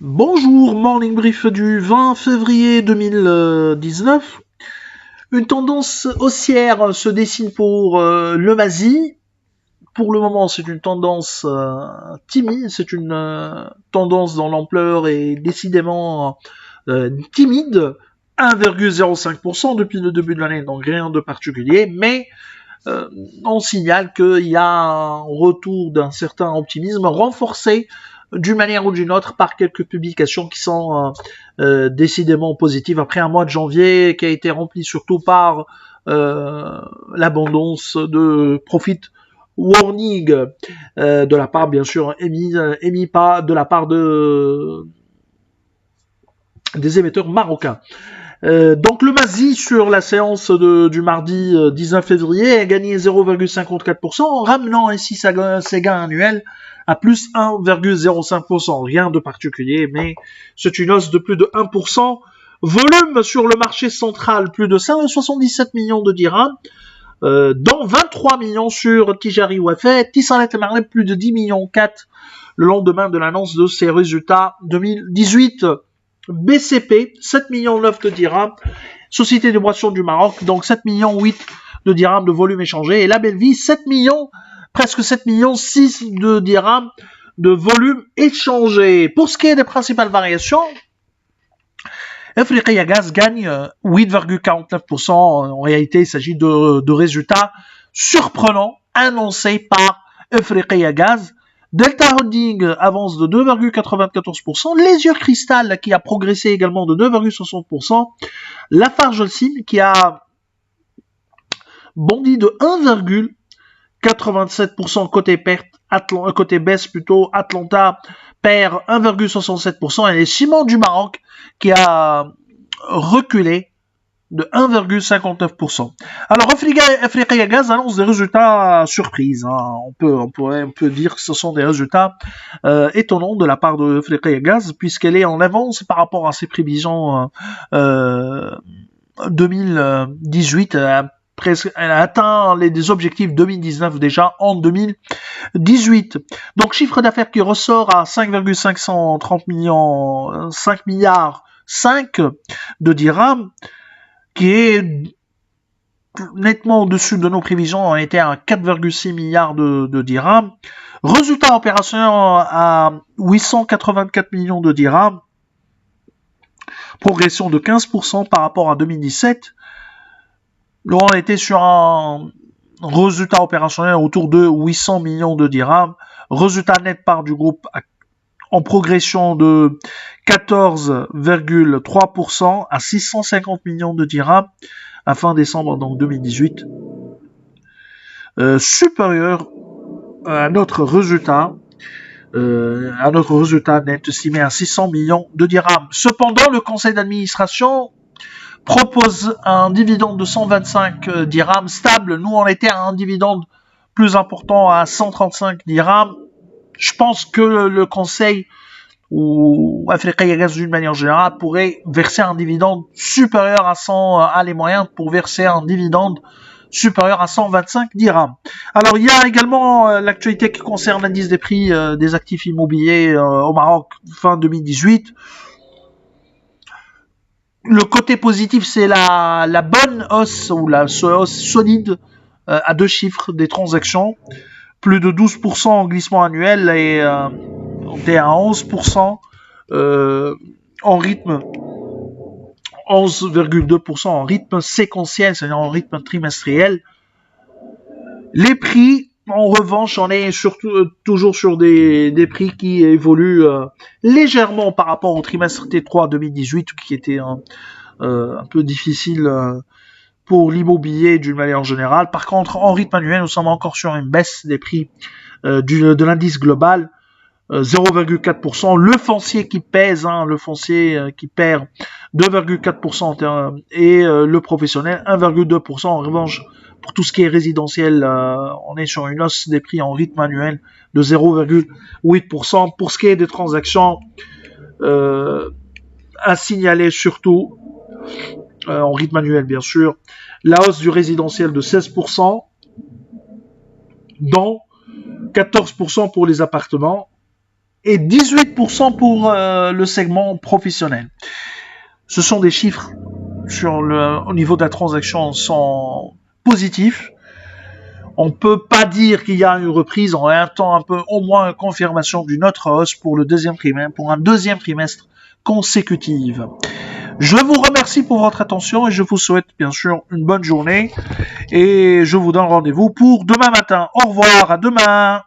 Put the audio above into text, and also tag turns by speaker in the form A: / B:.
A: Bonjour, Morning Brief du 20 février 2019. Une tendance haussière se dessine pour le MASI. Pour le moment, c'est une tendance timide, c'est une tendance dans l'ampleur et décidément timide. 1,05% depuis le début de l'année, donc rien de particulier, mais on signale qu'il y a un retour d'un certain optimisme renforcé d'une manière ou d'une autre par quelques publications qui sont décidément positives après un mois de janvier qui a été rempli surtout par l'abondance de profit warning de la part bien sûr émis pas de la part des émetteurs marocains. Donc le MASI sur la séance du mardi 19 février a gagné 0,54% en ramenant ainsi ses gains annuels à plus 1,05%. Rien de particulier, mais c'est une hausse de plus de 1%. Volume sur le marché central, plus de 577 millions de dirhams, dont 23 millions sur Tijari Wafet, Tissanet et Marley, plus de 10 millions 4 le lendemain de l'annonce de ses résultats 2018. BCP, 7 millions 9 de dirhams, Société de boissons du Maroc, donc 7 millions 8 de dirhams de volume échangé, et la Bellevie, 7 millions, presque 7 millions 6 de dirhams de volume échangé. Pour ce qui est des principales variations, Africa Gaz gagne 8,49%. En réalité, il s'agit de résultats surprenants annoncés par Africa Gaz. Delta Holding avance de 2,94%. Leisure Crystal qui a progressé également de 2,60%. Lafarge Holcim qui a bondi de 1,87% côté perte, côté baisse plutôt. Atlanta perd 1,67%. Et les Ciments du Maroc qui a reculé de 1,59%. Alors, Africa Gaz annonce des résultats surprises. Hein. On peut dire que ce sont des résultats étonnants de la part de Africa Gaz, puisqu'elle est en avance par rapport à ses prévisions 2018. Elle a atteint des objectifs 2019 déjà en 2018. Donc, chiffre d'affaires qui ressort à 5,530 millions, 5 milliards 5 de dirhams, qui est nettement au-dessus de nos prévisions. On était à 4,6 milliards de dirhams. Résultat opérationnel à 884 millions de dirhams. Progression de 15% par rapport à 2017. Là, on était sur un résultat opérationnel autour de 800 millions de dirhams. Résultat net part du groupe en progression de 14,3% à 650 millions de dirhams à fin décembre donc 2018, supérieur à notre résultat net estimé à 600 millions de dirhams. Cependant, le conseil d'administration propose un dividende de 125 dirhams stable. Nous, on était à un dividende plus important à 135 dirhams. Je pense que le conseil ou Africa Gaz d'une manière générale pourrait verser un dividende supérieur à 100, a les moyens pour verser un dividende supérieur à 125 dirhams. Alors il y a également l'actualité qui concerne l'indice des prix des actifs immobiliers au Maroc fin 2018. Le côté positif, c'est la bonne hausse ou la hausse solide à deux chiffres des transactions. Plus de 12% en glissement annuel et on est à 11% en rythme 11,2% en rythme séquentiel, c'est-à-dire en rythme trimestriel. Les prix, en revanche, on est surtout toujours sur des prix qui évoluent légèrement par rapport au trimestre T3 2018, qui était un peu difficile pour l'immobilier d'une manière générale. Par contre, en rythme annuel, nous sommes encore sur une baisse des prix de l'indice global. 0,4%, le foncier qui pèse, le foncier qui perd 2,4% et le professionnel 1,2%. En revanche, pour tout ce qui est résidentiel, on est sur une hausse des prix en rythme annuel de 0,8%. Pour ce qui est des transactions, à signaler surtout, en rythme annuel bien sûr, la hausse du résidentiel de 16%, dont 14% pour les appartements, et 18% pour le segment professionnel. Ce sont des chiffres au niveau de la transaction sont positifs. On peut pas dire qu'il y a une reprise, on attend un peu, au moins une confirmation d'une autre hausse pour un deuxième trimestre consécutif. Je vous remercie pour votre attention et je vous souhaite bien sûr une bonne journée et je vous donne rendez-vous pour demain matin. Au revoir, à demain.